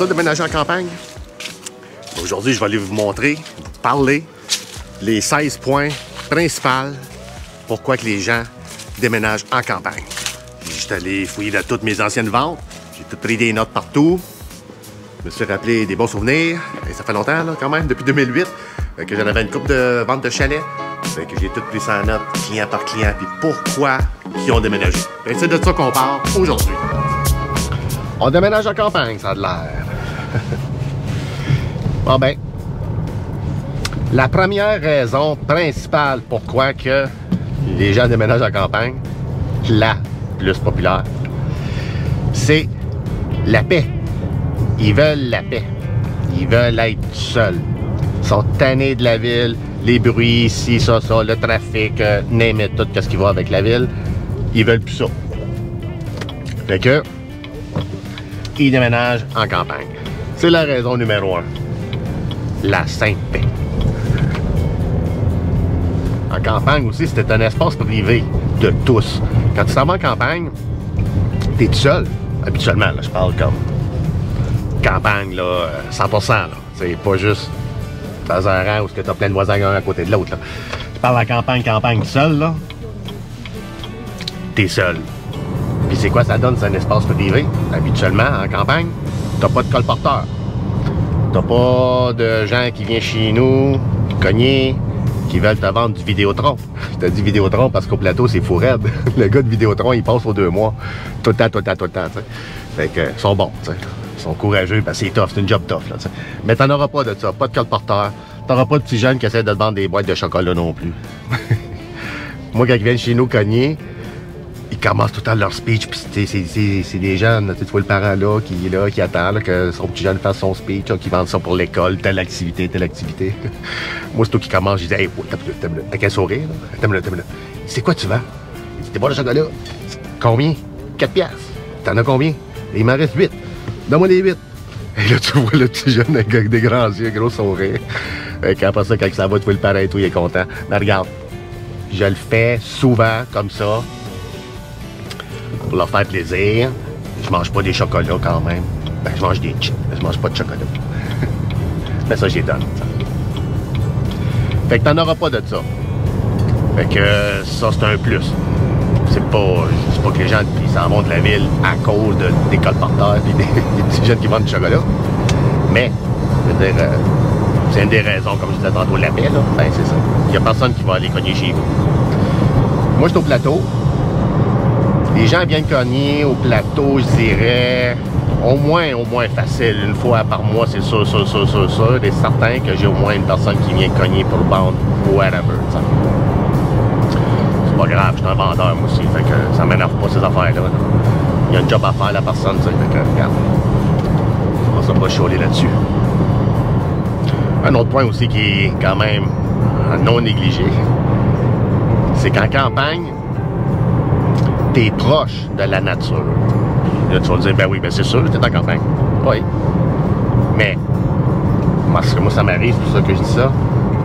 ça, déménager en campagne? Aujourd'hui, je vais aller vous montrer, vous parler les 16 points principaux pourquoi que les gens déménagent en campagne. Je suis allé fouiller dans toutes mes anciennes ventes. J'ai tout pris des notes partout. Je me suis rappelé des bons souvenirs. Et ça fait longtemps, là, quand même, depuis 2008, que j'en avais une couple de ventes de chalets. Fait que j'ai tout pris ça en note, client par client, puis pourquoi ils ont déménagé. Et c'est de ça qu'on parle aujourd'hui. On déménage en campagne, ça a de l'air. Bon ben, la première raison principale pourquoi que les gens déménagent en campagne, la plus populaire, c'est la paix. Ils veulent la paix. Ils veulent être seuls. Ils sont tannés de la ville, les bruits, ci, ça, le trafic, name it, tout ce qui va avec la ville. Ils veulent plus ça. Fait que, ils déménagent en campagne. C'est la raison numéro 1. La sainte paix. En campagne aussi, c'était un espace privé de tous. Quand tu t'en vas en campagne, t'es tout seul. Habituellement, là, je parle comme campagne, là, 100%. Là. C'est pas juste dans un rang où tu as plein de voisins un à côté de l'autre. Tu parles en campagne tout seul, là. T'es seul. Puis c'est quoi ça donne, c'est un espace privé? Habituellement, en campagne, t'as pas de colporteur. T'as pas de gens qui viennent chez nous, cogner, qui veulent te vendre du Vidéotron. Je te dis Vidéotron parce qu'au plateau, c'est fou raide. Le gars de Vidéotron, il passe aux 2 mois. Tout le temps, t'sais. Fait que, ils sont bons, t'sais. Ils sont courageux, parce que c'est tough, c'est une job tough, là, t'sais. Mais t'en auras pas de ça, pas de colporteur. T'auras pas de petits jeunes qui essaient de te vendre des boîtes de chocolat non plus. Moi, quand ils viennent chez nous cogner, ils commencent tout le temps leur speech, puis c'est des jeunes, tu vois le parent là, qui attend là, que son petit jeune fasse son speech, là, qui vende ça pour l'école, telle activité. Moi, c'est toi qui commence, je dis, hey, t'as avec un sourire, t'as c'est quoi tu vends? Il dit, t'es boîtes de chocolat? Combien? 4 piastres. T'en as combien? Et il m'en reste 8. Donne-moi les 8. Et là, tu vois le petit jeune avec des grands yeux, gros sourire. Et après ça, quand ça va, tu vois le parent et tout, il est content. Mais regarde, je le fais souvent comme ça, pour leur faire plaisir. Je mange pas des chocolats quand même. Ben, je mange des chips, mais je mange pas de chocolat. Mais ça, j'y donne. Ça. Fait que t'en auras pas de ça. Fait que ça, c'est un plus. C'est pas que les gens ils s'en vont de la ville à cause des colporteurs et des petits jeunes qui vendent du chocolat. Mais, je veux dire, c'est une des raisons, comme je disais tantôt, la paix, là. Ben, c'est ça. Il n'y a personne qui va aller cogner chez vous. Moi, je suis au plateau. Les gens viennent cogner au plateau, je dirais, au moins facile, une fois par mois, c'est sûr, et certain que j'ai au moins une personne qui vient cogner pour vendre whatever, t'sais. C'est pas grave, je suis un vendeur, moi aussi, fait que ça m'énerve pas ces affaires-là. Là. Il y a un job à faire, la personne, t'sais, fait que, regarde, on va pas chialer là-dessus. Un autre point aussi qui est quand même non négligé, c'est qu'en campagne, t'es proche de la nature. Là, tu vas me dire, ben oui, ben c'est sûr, t'es en campagne. Oui. Mais, moi, ça m'arrive, c'est pour ça que je dis ça.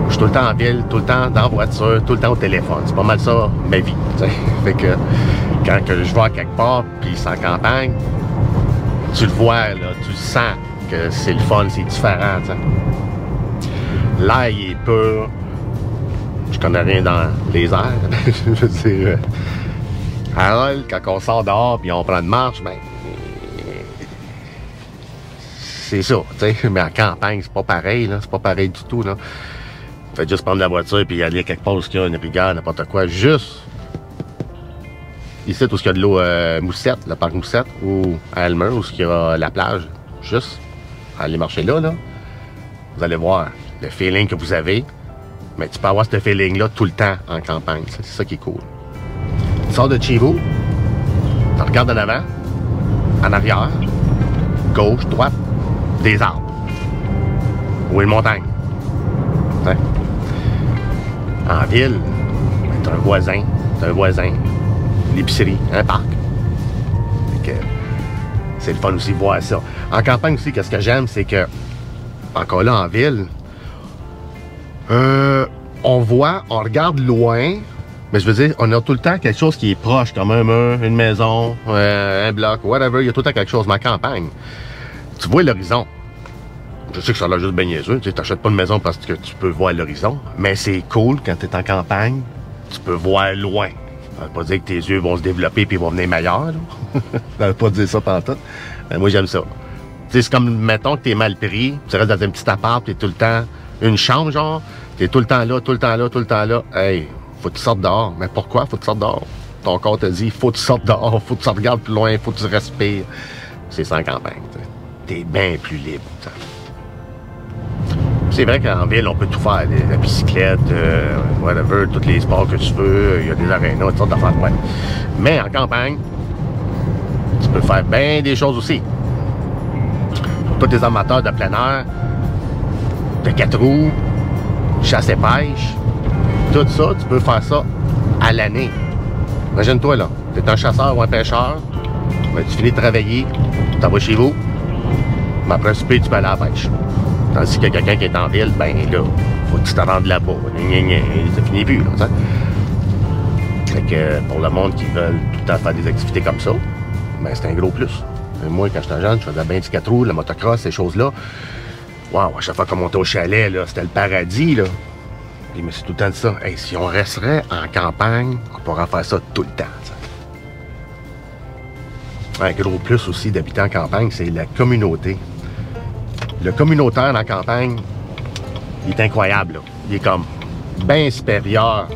Je suis tout le temps en ville, tout le temps dans la voiture, tout le temps au téléphone. C'est pas mal ça, ma vie. T'sais. Fait que, quand que je vais à quelque part, puis c'est en campagne, tu le vois, là, tu sens que c'est le fun, c'est différent. T'sais. L'air, il est pur. Je connais rien dans les airs. Je veux dire... Harold, quand on sort dehors et on prend une marche, ben c'est ça, tu sais. Mais en campagne, c'est pas pareil, là. C'est pas pareil du tout, là. Fait juste prendre la voiture puis aller quelque part où il y a une rivière, n'importe quoi. Juste ici, où il y a de l'eau Moussette, le parc Moussette, ou à Elmer, où il y a la plage. Juste aller marcher là, là. Vous allez voir le feeling que vous avez. Mais tu peux avoir ce feeling-là tout le temps en campagne. C'est ça qui est cool. Tu sors de chez vous, tu regardes en avant, en arrière, gauche, droite, des arbres. Ou une montagne. T'sais. En ville, ben, t'as un voisin, une épicerie, un parc. C'est le fun aussi de voir ça. En campagne aussi, qu'est-ce que j'aime, c'est que, encore là, en ville, on voit, on regarde loin. Mais je veux dire, on a tout le temps quelque chose qui est proche, comme un mur, une maison, un bloc, whatever. Il y a tout le temps quelque chose. Mais en campagne, tu vois l'horizon. Je sais que ça a l'air juste bien niaiseux, tu n'achètes pas une maison parce que tu peux voir l'horizon, mais c'est cool quand tu es en campagne, tu peux voir loin. Ça veut pas dire que tes yeux vont se développer et vont venir meilleurs. Ça veut pas dire ça pantoute. Mais moi, j'aime ça. C'est comme, mettons que tu es mal pris, tu restes dans un petit appart, tu es tout le temps, une chambre genre, tu es tout le temps là, tout le temps là, tout le temps là. Hey, faut que tu sortes dehors. Mais pourquoi faut que tu sortes dehors? Ton corps te dit, faut que tu sortes dehors, faut que tu regardes plus loin, faut que tu respires. C'est ça en campagne. Tu es bien plus libre. T'sais. C'est vrai qu'en ville, on peut tout faire. La bicyclette, whatever, tous les sports que tu veux, il y a des arénas, toutes sortes d'affaires. Ouais. Mais en campagne, tu peux faire bien des choses aussi. Pour tous les amateurs de plein air, de 4 roues, chasse et pêche, tout ça, tu peux faire ça à l'année. Imagine-toi là, tu es un chasseur ou un pêcheur, ben, tu finis de travailler, tu t'en vas chez vous, mais après souper, tu peux aller à la pêche. Tandis qu'il y a quelqu'un qui est en ville, ben là, faut que tu te rendes là-bas. Ça finit plus, là, fait que pour le monde qui veut tout le temps faire des activités comme ça, ben c'est un gros plus. Et moi, quand j'étais jeune, je faisais bien du 4 roues, le motocross, ces choses-là. Waouh, à chaque fois qu'on montait au chalet, là, c'était le paradis, là. Puis, mais c'est tout le temps de ça. Hey, si on resterait en campagne, on pourrait faire ça tout le temps, t'sais. Un gros plus aussi d'habiter en campagne, c'est la communauté. Le communautaire dans la campagne, il est incroyable, là. Il est comme bien supérieur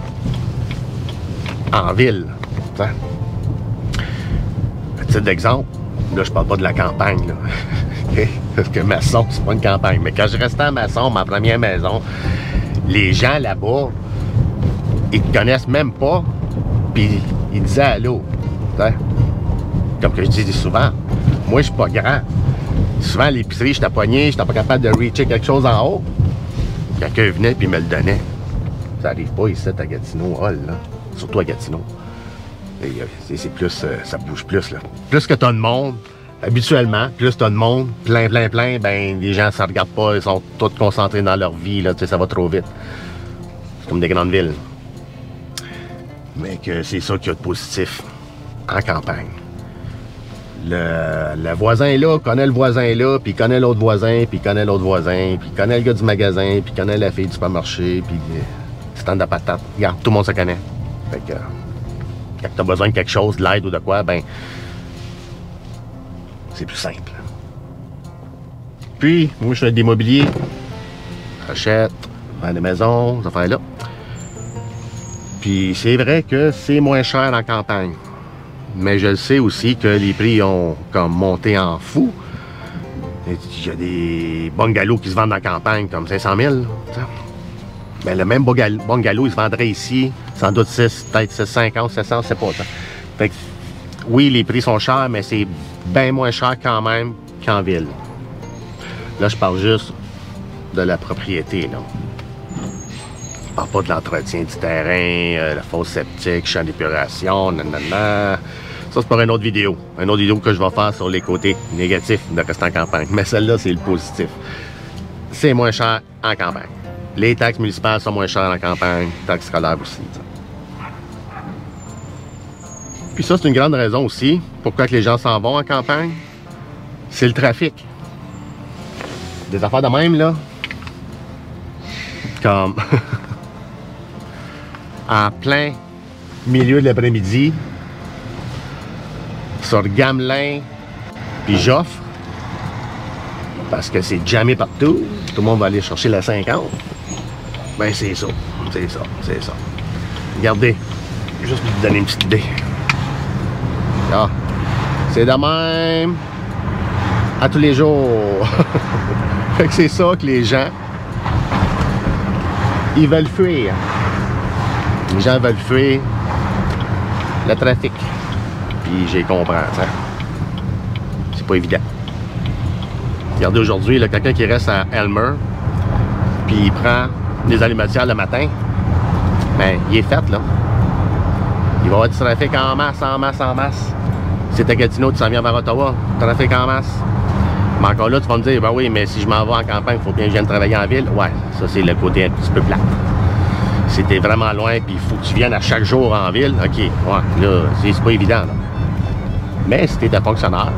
en ville. T'sais. Petit d'exemple, là, je parle pas de la campagne, là. Okay? Parce que Masson, c'est pas une campagne. Mais quand je restais à Masson, ma première maison, les gens là-bas, ils te connaissent même pas, puis ils disaient allô. T'sais. Comme que je dis souvent, moi, je suis pas grand. Souvent, à l'épicerie, j'étais pogné, j'étais pas capable de reacher quelque chose en haut. Quelqu'un venait et me le donnait. Ça arrive pas ici à Gatineau, Hall, là. Surtout à Gatineau. C'est plus, ça bouge plus, là. Plus que t'as de monde, habituellement, plus t'as de monde, plein, ben les gens, ça regarde pas, ils sont tous concentrés dans leur vie, là, tu sais, ça va trop vite. C'est comme des grandes villes. Mais que c'est ça qu'il y a de positif en campagne. Le voisin est là, connaît le voisin là, puis connaît l'autre voisin, puis connaît l'autre voisin, puis connaît le gars du magasin, puis connaît la fille du supermarché, puis stand de patate. Regarde, tout le monde se connaît. Fait que quand tu as besoin de quelque chose, de l'aide ou de quoi, ben c'est plus simple. Puis, moi je fais de l'immobilier, j'achète, vends des maisons, ces affaires-là. Puis c'est vrai que c'est moins cher en campagne. Mais je le sais aussi que les prix ont comme monté en fou. Il y a des bungalows qui se vendent en campagne comme 500 000. Mais le même bungalow, il se vendrait ici, sans doute 6, peut-être 650, 700, c'est pas ça. Fait que, oui, les prix sont chers, mais c'est bien moins cher quand même qu'en ville. Là, je parle juste de la propriété, là. Je parle pas de l'entretien du terrain, la fosse septique, champ d'épuration, nanana. Ça, c'est pour une autre vidéo. Une autre vidéo que je vais faire sur les côtés négatifs de rester en campagne. Mais celle-là, c'est le positif. C'est moins cher en campagne. Les taxes municipales sont moins chères en campagne. Taxes scolaires aussi. Puis ça, c'est une grande raison aussi pourquoi que les gens s'en vont en campagne. C'est le trafic. Des affaires de même, là. Comme... en plein milieu de l'après-midi, sur Gamelin puis Joffre, parce que c'est jammé partout, tout le monde va aller chercher la 50. Ben c'est ça, c'est ça, c'est ça. Regardez, juste pour vous donner une petite idée. Ah, c'est de même à tous les jours. Fait que c'est ça que les gens, ils veulent fuir. Les gens veulent fuir le trafic. Puis j'ai compris, ça. C'est pas évident. Regardez aujourd'hui, quelqu'un qui reste à Elmer, puis il prend des alimentières le matin, ben il est fait, là. Il va y avoir du trafic en masse, en masse, en masse. Si c'est à Gatineau, tu s'en viens vers Ottawa, trafic en masse. Mais encore là, tu vas me dire, ben oui, mais si je m'en vais en campagne, il faut bien que je vienne travailler en ville. Ouais, ça c'est le côté un petit peu plat. Si t'es vraiment loin, puis il faut que tu viennes à chaque jour en ville, ok, ouais, là, c'est pas évident, là. Mais si t'es un fonctionnaire,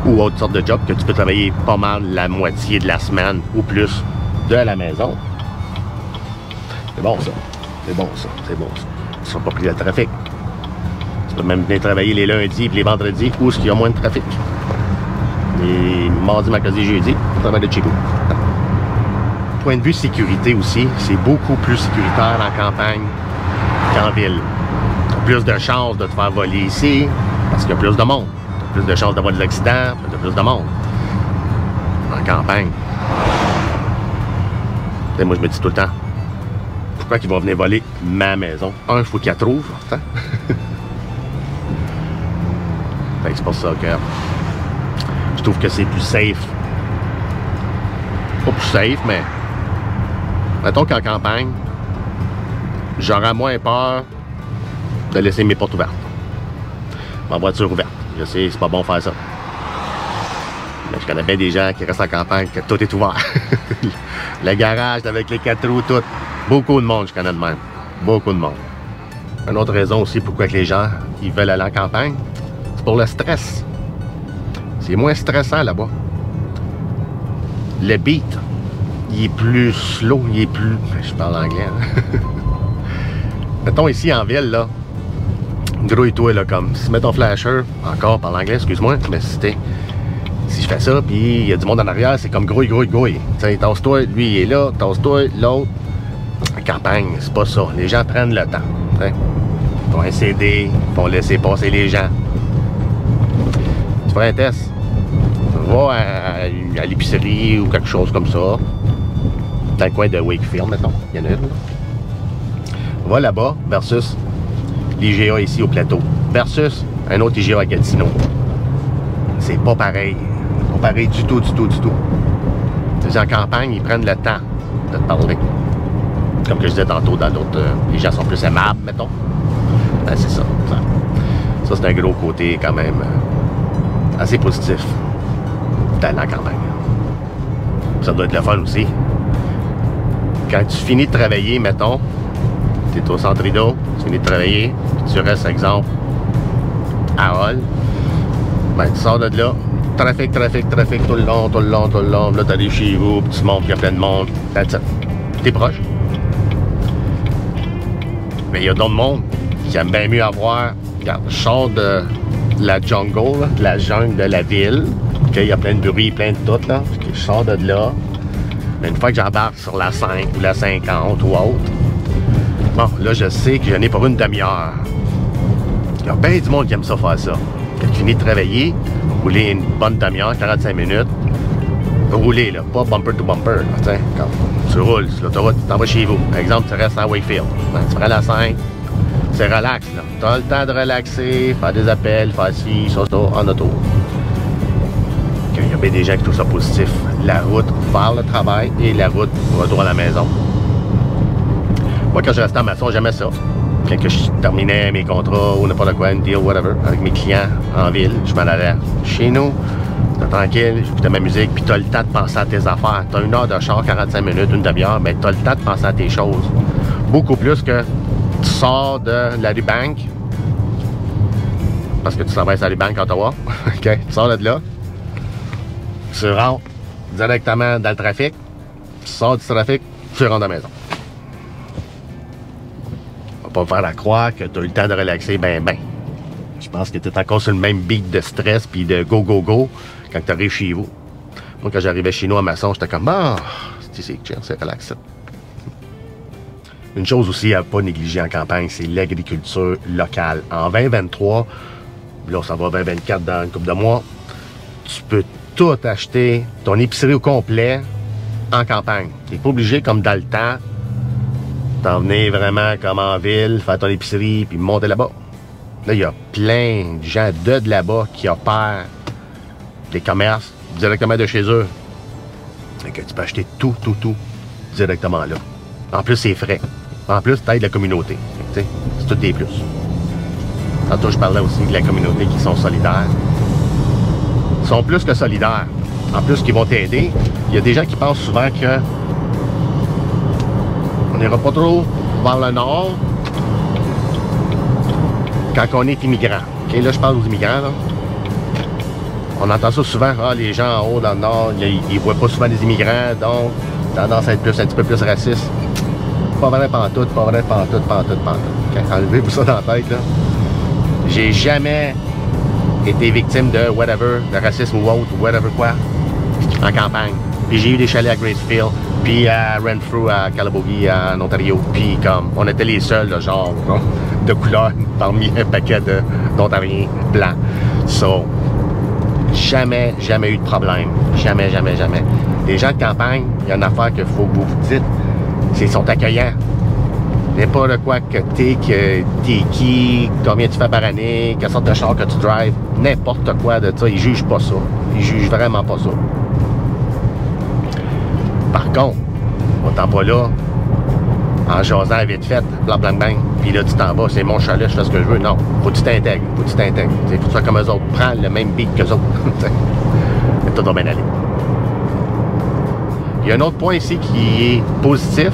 ou autre sorte de job que tu peux travailler pas mal la moitié de la semaine ou plus de la maison. C'est bon ça. C'est bon ça. C'est bon ça. Tu ne seras pas pris dans le trafic. Tu peux même venir travailler les lundis et les vendredis où il y a moins de trafic. Les mardis, mercredis, jeudi, travail de chez vous. Point de vue sécurité aussi, c'est beaucoup plus sécuritaire en campagne qu'en ville. Tu as plus de chances de te faire voler ici parce qu'il y a plus de monde. Tu as plus de chances d'avoir des accidents, tu as plus de monde. En campagne. Et moi, je me dis tout le temps, pourquoi ils vont venir voler ma maison? Un, il faut qu'ils la trouvent. Fait que c'est pour ça que je trouve que c'est plus safe. Pas plus safe, mais mettons qu'en campagne, j'aurais moins peur de laisser mes portes ouvertes. Ma voiture ouverte. Je sais, c'est pas bon de faire ça. Mais je connais bien des gens qui restent en campagne, que tout est ouvert. Le garage avec les 4 roues, tout. Beaucoup de monde, je connais de même. Beaucoup de monde. Une autre raison aussi pourquoi les gens ils veulent aller en campagne, c'est pour le stress. C'est moins stressant là-bas. Le beat, il est plus slow, il est plus... Je parle anglais, hein? Mettons ici en ville, là, grouille-toi, là, comme si tu mets ton flasher, encore par l'anglais, excuse-moi, mais si je fais ça, puis il y a du monde en arrière, c'est comme grouille. Tu sais, tasse-toi, lui il est là, tasse-toi, l'autre. En campagne, c'est pas ça. Les gens prennent le temps. T'sais. Ils font un CD, ils vont laisser passer les gens. Tu fais un test. Tu vas à l'épicerie ou quelque chose comme ça. Dans le coin de Wakefield, mettons. Il y en a une. Là. Va là-bas versus l'IGA ici au plateau. Versus un autre IGA à Gatineau. C'est pas pareil. Pas pareil du tout. Les en campagne, ils prennent le temps de te parler. Comme que je disais tantôt, dans d'autres, les gens sont plus aimables, mettons. Ben, c'est ça. Ça, c'est un gros côté quand même assez positif d'aller en campagne. Ça doit être le fun aussi. Quand tu finis de travailler, mettons, tu es au centre Rideau, tu finis de travailler, puis tu restes, exemple, à Hall, ben, tu sors de là, trafic, tout le long. Là, tu arrives chez vous, puis tu montes, puis il y a plein de monde. T'es proche. Mais il y a d'autres mondes qui aiment bien mieux avoir... Regarde, je sors de la jungle, là, de la jungle de la ville. Okay, il y a plein de bruit, plein de tout, là. Je sors de là. Mais une fois que j'embarque sur la 5 ou la 50 ou autre, bon, là, je sais que j'en ai pour une demi-heure. Il y a bien du monde qui aime ça faire ça. Quand tu finis de travailler, rouler une bonne demi-heure, 45 minutes, rouler, là, pas bumper to bumper, là, quand tu roules sur l'autoroute, tu t'en vas chez vous. Par exemple, tu restes à Wakefield. Ben, tu feras la 5, c'est relax, là. Tu as le temps de relaxer, faire des appels, faire ci, ça, en auto. Il y a bien des gens qui trouvent ça positif. La route vers le travail et la route retour à la maison. Moi, quand je restais en maçon, j'aimais ça. Quand que je terminais mes contrats ou n'importe quoi, une deal, whatever, avec mes clients en ville, je m'en allais chez nous. T'es tranquille, j'écoutais ma musique, puis t'as le temps de penser à tes affaires. T'as une heure de char, 45 minutes, une demi-heure, mais t'as le temps de penser à tes choses. Beaucoup plus que tu sors de la rue Bank, parce que tu travailles sur la rue Bank à Ottawa. OK? Tu sors de là, tu rentres directement dans le trafic, tu sors du trafic, tu rentres à la maison. On va pas me faire la croire que t'as eu le temps de relaxer ben. Je pense que t'es encore sur le même beat de stress puis de go quand tu arrives chez vous. Moi, quand j'arrivais chez nous à Masson, j'étais comme, c'est chill, c'est relax. Une chose aussi à ne pas négliger en campagne, c'est l'agriculture locale. En 2023, là, on s'en va 2024 dans une couple de mois, tu peux tout acheter, ton épicerie au complet, en campagne. Tu n'es pas obligé, comme dans le temps, t'en venir vraiment comme en ville, faire ton épicerie, puis monter là-bas. Là, il y a plein de gens de là-bas qui opèrent des commerces directement de chez eux. Et que tu peux acheter tout directement là. En plus, c'est frais. En plus, tu aides la communauté. C'est tout des plus. Tantôt, je parlais aussi de la communauté qui sont solidaires. Ils sont plus que solidaires. En plus, qu'ils vont t'aider. Il y a des gens qui pensent souvent que on n'ira pas trop vers le nord quand on est immigrant. Okay, là, je parle aux immigrants. Là. On entend ça souvent, les gens en haut dans le Nord, ils voient pas souvent des immigrants, donc tendance à être un petit peu plus raciste. Pas vrai pantoute, pas vrai pantoute. Enlevez-vous ça dans la tête, là. J'ai jamais été victime de whatever, de racisme ou autre, whatever quoi, en campagne. Puis j'ai eu des chalets à Gracefield, puis à Renfrew, à Calabogie, en Ontario. Puis comme, on était les seuls, là, genre, de couleur, parmi un paquet d'Ontariens blancs. So, jamais eu de problème. Jamais. Les gens de campagne, il y a une affaire qu'il faut que vous vous dites, c'est qu'ils sont accueillants. N'importe quoi que t'es qui, combien tu fais par année, quelle sorte de char que tu drives, n'importe quoi de ça, ils jugent pas ça. Ils jugent vraiment pas ça. Par contre, on t'en pas là, en jasant vite fait, bang, puis là tu t'en vas, c'est mon chalet, je fais ce que je veux. Non, faut que tu t'intègres, faut que tu sois comme eux autres, prends le même beat qu'eux autres. Et tout va bien aller. Il y a un autre point ici qui est positif.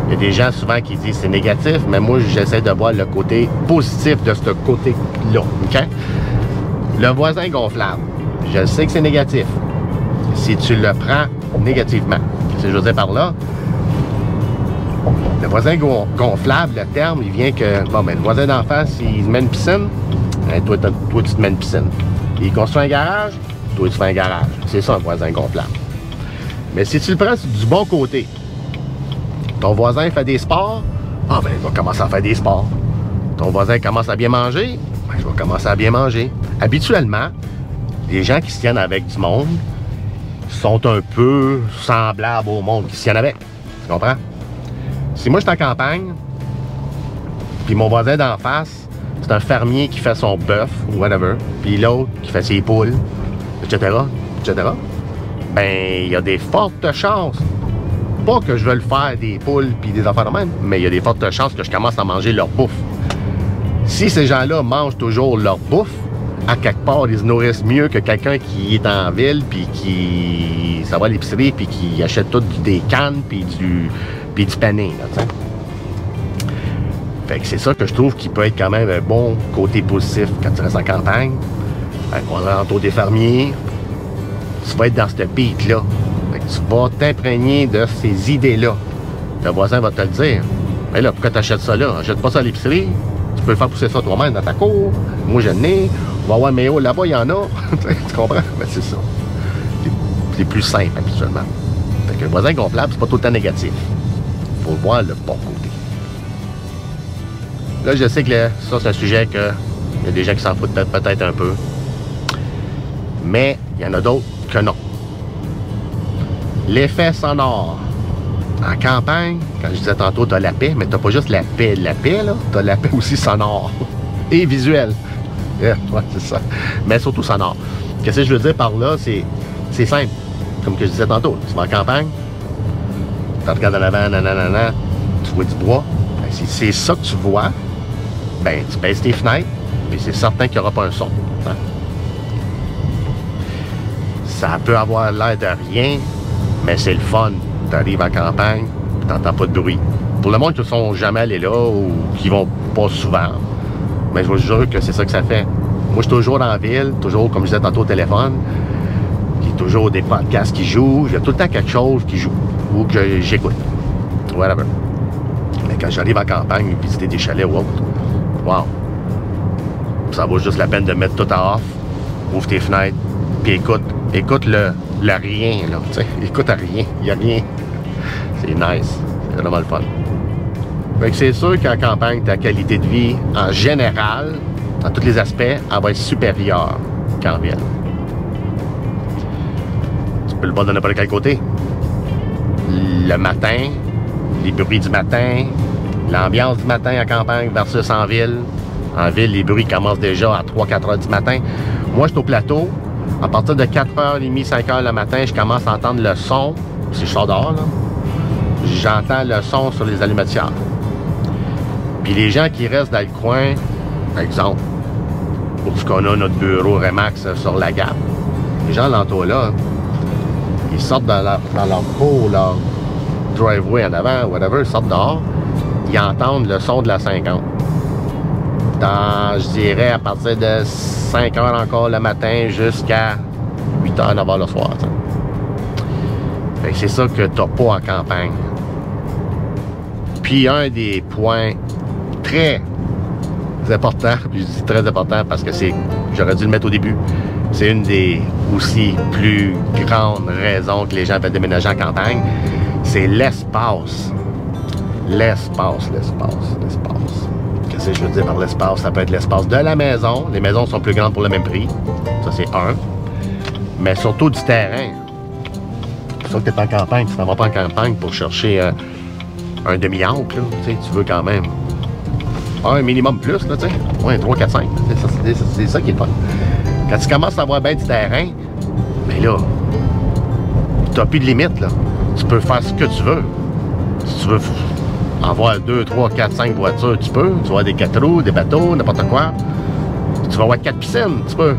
Il y a des gens souvent qui disent c'est négatif, mais moi j'essaie de voir le côté positif de ce côté-là. OK? Le voisin gonflable, je sais que c'est négatif. Si tu le prends négativement. Qu'est-ce que je veux dire par là? Le voisin gonflable, le terme, il vient que, bon, ben, le voisin d'en face, il se met une piscine, ben, toi, tu te mets une piscine. Il construit un garage, toi, tu fais un garage. C'est ça, un voisin gonflable. Mais si tu le prends du bon côté, ton voisin fait des sports, ben, il va commencer à faire des sports. Ton voisin commence à bien manger, ben, je vais commencer à bien manger. Habituellement, les gens qui se tiennent avec du monde sont un peu semblables au monde qui se tiennent avec. Tu comprends? Si moi, je suis en campagne, puis mon voisin d'en face, c'est un fermier qui fait son bœuf, ou whatever, puis l'autre qui fait ses poules, etc., ben, il y a des fortes chances, pas que je veuille faire des poules puis des affaires de même, mais il y a des fortes chances que je commence à manger leur bouffe. Si ces gens-là mangent toujours leur bouffe, à quelque part, ils se nourrissent mieux que quelqu'un qui est en ville, puis qui ça va à l'épicerie, puis qui achète tout des cannes, puis du pané, là, tu sais. Fait que c'est ça que je trouve qui peut être quand même un bon côté positif quand tu restes en campagne. On est autour des fermiers, tu vas être dans cette beat-là. Fait que tu vas t'imprégner de ces idées-là. Le voisin va te le dire. Mais là, pourquoi tu achètes ça là? Achète pas ça à l'épicerie. Tu peux faire pousser ça toi-même dans ta cour. Moi, je n'ai. On va voir, mais oh, là-bas, il y en a. Tu comprends? Ben, c'est ça. C'est plus simple, habituellement. Fait que le voisin gonflable, c'est pas tout le temps négatif. Faut voir le bon côté. Là, je sais que ça, c'est un sujet que il y a des gens qui s'en foutent peut-être un peu. Mais il y en a d'autres que non. L'effet sonore. En campagne, quand je disais tantôt, t'as la paix, mais t'as pas juste la paix, là. T'as la paix aussi sonore. Et visuelle. Yeah, ouais, c'est ça. Mais surtout sonore. Qu'est-ce que je veux dire par là? C'est simple. Comme que je disais tantôt, tu vas en campagne, tu regardes en avant, nanana, tu vois du bois. Ben, si c'est ça que tu vois, ben tu baisses tes fenêtres, puis c'est certain qu'il n'y aura pas un son. Hein? Ça peut avoir l'air de rien, mais c'est le fun. Tu arrives en campagne, tu n'entends pas de bruit. Pour le monde qui ne sont jamais allés là ou qui vont pas souvent, mais je vous jure que c'est ça que ça fait. Moi, je suis toujours en ville, toujours, comme je disais tantôt, au téléphone. Il y a toujours des podcasts qui jouent. Il y a tout le temps quelque chose qui joue ou que j'écoute. Whatever. Mais quand j'arrive en campagne, visiter des chalets ou autre, wow! Ça vaut juste la peine de mettre tout à off, ouvre tes fenêtres, puis écoute le rien, là. Tu sais, écoute à rien. Il n'y a rien. C'est nice. C'est vraiment le fun. Fait que c'est sûr qu'en campagne, ta qualité de vie, en général, dans tous les aspects, elle va être supérieure qu'en ville. Tu peux le voir de n'importe quel côté. Le matin, les bruits du matin, l'ambiance du matin en campagne versus en ville. En ville, les bruits commencent déjà à 3-4 heures du matin. Moi, je suis au plateau. À partir de 4h30, 5h le matin, je commence à entendre le son. Si je sors dehors, là, j'entends le son sur les allumetières. Puis les gens qui restent dans le coin, par exemple, pour ce qu'on a notre bureau Remax sur la Gap, les gens l'entour là, ils sortent dans leur cour, leur driveway en avant, whatever, ils sortent dehors, ils entendent le son de la 50. Dans, je dirais, à partir de 5h encore le matin jusqu'à tard, 9 h le soir. C'est ça que t'as pas en campagne. Puis un des points très importants, puis je dis très important parce que j'aurais dû le mettre au début, c'est une des aussi plus grandes raisons que les gens veulent déménager en campagne, c'est l'espace. L'espace. Qu'est-ce que je veux dire par l'espace? Ça peut être l'espace de la maison. Les maisons sont plus grandes pour le même prix. Ça, c'est un. Mais surtout du terrain. C'est sûr que tu es en campagne. Tu ne vas pas en campagne pour chercher un demi-acre. Tu veux quand même un minimum plus. Là, ouais, 3, 4, 5. C'est ça qui est le fun. Quand tu commences à avoir bien du terrain, ben là, tu n'as plus de limite. Là. Tu peux faire ce que tu veux. Si tu veux avoir 2, 3, 4, 5 voitures, tu peux. Tu vas avoir des 4 roues, des bateaux, n'importe quoi. Tu vas avoir 4 piscines, tu peux.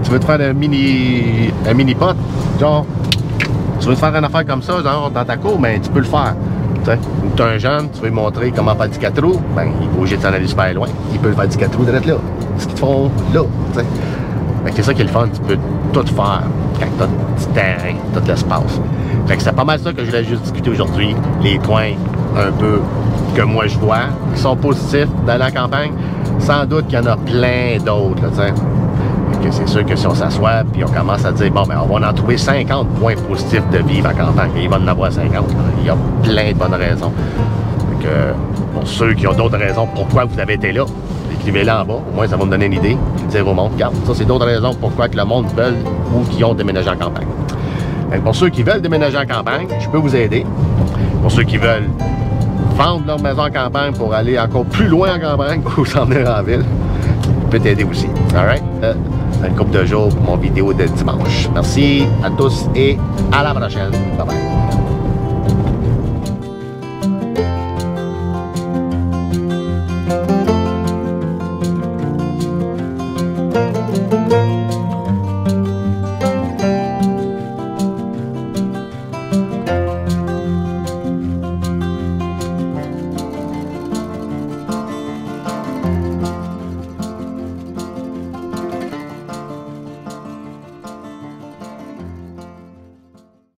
Tu veux te faire un mini pot, genre, tu veux te faire une affaire comme ça, genre, dans ta cour, ben, tu peux le faire. Ou tu es un jeune, tu veux lui montrer comment faire du 4 roues, ben, il est obligé de s'en aller super loin. Il peut faire du 4 roues direct là. Ce qu'ils te font là, t'sais. Ben, c'est ça qui est le fun, tu peux tout faire quand tu as du terrain, tout l'espace. Fait que c'est pas mal ça que je voulais juste discuter aujourd'hui. Les points un peu que moi je vois qui sont positifs dans la campagne. Sans doute qu'il y en a plein d'autres, tu sais. C'est sûr que si on s'assoit puis on commence à dire, bon, ben, on va en trouver 50 points positifs de vivre en campagne. Et il va en avoir 50. Là. Il y a plein de bonnes raisons. Fait que, pour ceux qui ont d'autres raisons pourquoi vous avez été là, écrivez-les en bas. Au moins, ça va me donner une idée. Dire au monde, regarde, ça, c'est d'autres raisons pourquoi que le monde veut ou qui ont déménagé en campagne. Fait que pour ceux qui veulent déménager en campagne, je peux vous aider. Pour ceux qui veulent vendre leur maison en campagne pour aller encore plus loin en campagne ou s'en venir en ville, je peux t'aider aussi. Alright? Une couple de jours pour mon vidéo de dimanche. Merci à tous et à la prochaine. Bye bye.